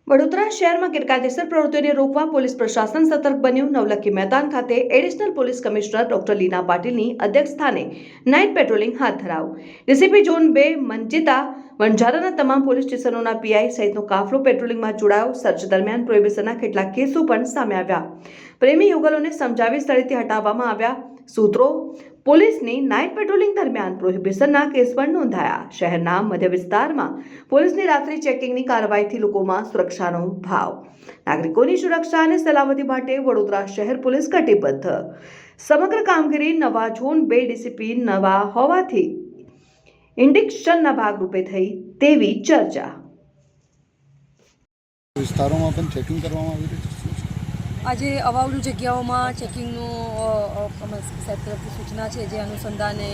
વડોદરા શહેરમાં ગેરકાયદેસર પ્રવૃત્તિઓને રોકવા પોલીસ પ્રશાસન સતર્ક બન્યું। નવલખી મેદાન ખાતે એડિશનલ પોલીસ કમિશનર ડોક્ટર લીના પાટીલની અધ્યક્ષસ્થાને નાઇટ પેટ્રોલિંગ હાથ ધરાયું। ડીસીપી ઝોન 2 મંજિતા વણઝારાના તમામ પોલીસ સ્ટેશનોના પીઆઈ સહિતનો કાફલો પેટ્રોલિંગમાં જોડાયો। સર્ચ દરમિયાન પ્રોહિબિશનના કેટલાક કેસો પણ સામે આવ્યા। પ્રેમી યુગલોને સમજાવી સ્થળેથી હટાવવામાં આવ્યા। સૂત્રો પોલીસની નાઇટ પેટ્રોલિંગ દરમિયાન પ્રોહિબિશનના કેસ પણ નોંધાયા। શહેરના મધ્ય વિસ્તારમાં પોલીસની રાત્રિ ચેકિંગની કાર્યવાહીથી લોકોમાં સુરક્ષાનો ભાવ। નાગરિકોની સુરક્ષા અને સલામતી માટે વડોદરા શહેર પોલીસ કટિબદ્ધ। સમગ્ર કામગીરી નવા ઝોન 2 ડીસીપી નવા હોવાથી ઇન્ડિક્શનના ભાગરૂપે થઈ તેવી ચર્ચા। વિસ્તારોમાં પણ ચેકિંગ કરવામાં આવી રહી છે। આજે અવાવરું જગ્યાઓમાં ચેકિંગનું સાહેબ તરફથી સૂચના છે, જે અનુસંધાને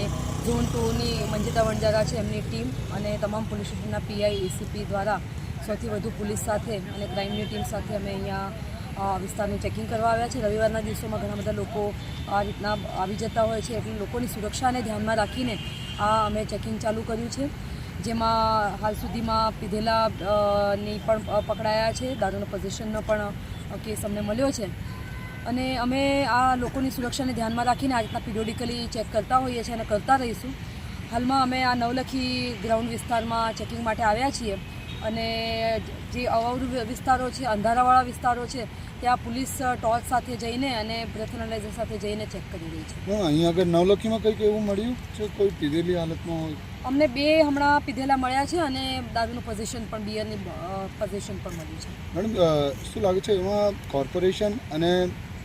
ઝોન 2ની મંજિતા વણઝારા છે એમની ટીમ અને તમામ પોલીસ સ્ટેશનના પીઆઈ એસીપી દ્વારા સૌથી વધુ પોલીસ સાથે અને ક્રાઇમની ટીમ સાથે અમે અહીંયા વિસ્તારનું ચેકિંગ કરવા આવ્યા છે। રવિવારના દિવસોમાં ઘણા બધા લોકો આ રીતના આવી જતા હોય છે, એટલે લોકોની સુરક્ષાને ધ્યાનમાં રાખીને અમે ચેકિંગ ચાલુ કર્યું છે, જેમાં હાલ સુધીમાં પીધેલાની પણ પકડાયા છે, દારૂનો પોઝિશનનો પણ કેસ અમને મળ્યો છે અને અમે આ લોકોની સુરક્ષાને ધ્યાનમાં રાખીને આ રીતના પિરિયોડિકલી ચેક કરતા હોઈએ છીએ અને કરતા રહીશું। હાલમાં અમે આ નવલખી ગ્રાઉન્ડ વિસ્તારમાં ચેકિંગ માટે આવ્યા છીએ અને જે અવાવરું વિસ્તારો છે, અંધારાવાળા વિસ્તારો છે, ત્યાં પોલીસ ટોર્ચ સાથે જઈને અને બ્રેથ એનાલાઇઝર સાથે જઈને ચેક કરી રહી છે। અહીંયા આગળ નવલખીમાં કંઈક એવું મળ્યું છે, કોઈ પીધેલી હાલતમાં હોય? અમને 2 હમણાં પીધેલા મળ્યા છે અને દારૂનું પોઝિશન પણ, બિયરની પોઝિશન પણ મળ્યું છે। મેડમ, શું લાગે છે એમાં કોર્પોરેશન અને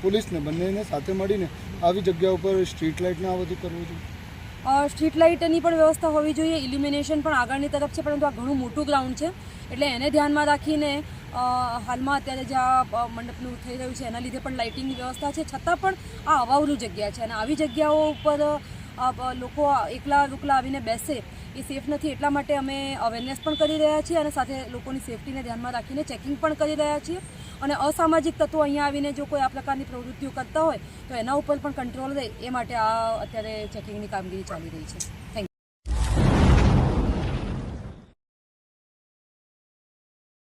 પોલીસને બંનેને સાથે મળીને આવી જગ્યા ઉપર સ્ટ્રીટ લાઇટને આ બધું કરવું જોઈએ? સ્ટ્રીટ લાઇટની પણ વ્યવસ્થા હોવી જોઈએ, ઇલ્યુમિનેશન પણ આગળની તરફ છે, પરંતુ આ ઘણું મોટું ગ્રાઉન્ડ છે એટલે એને ધ્યાનમાં રાખીને હાલમાં અત્યારે જે આ મંડપનું થઈ રહ્યું છે એના લીધે પણ લાઇટિંગની વ્યવસ્થા છે, છતાં પણ આ અવાવરું જગ્યા છે અને આવી જગ્યાઓ ઉપર લોકો એકલા રૂકલા આવીને બેસે એ સેફ નથી। એટલા માટે અમે અવેરનેસ પણ કરી રહ્યા છીએ અને સાથે લોકોની સેફટીને ધ્યાનમાં રાખીને ચેકિંગ પણ કરી રહ્યા છીએ અને અસામાજિક તત્વો અહીંયા આવીને જો કોઈ આ પ્રકારની પ્રવૃત્તિઓ કરતા હોય તો એના ઉપર પણ કંટ્રોલ રહે એ માટે આ અત્યારે ચેકિંગની કામગીરી ચાલી રહી છે। Thank you.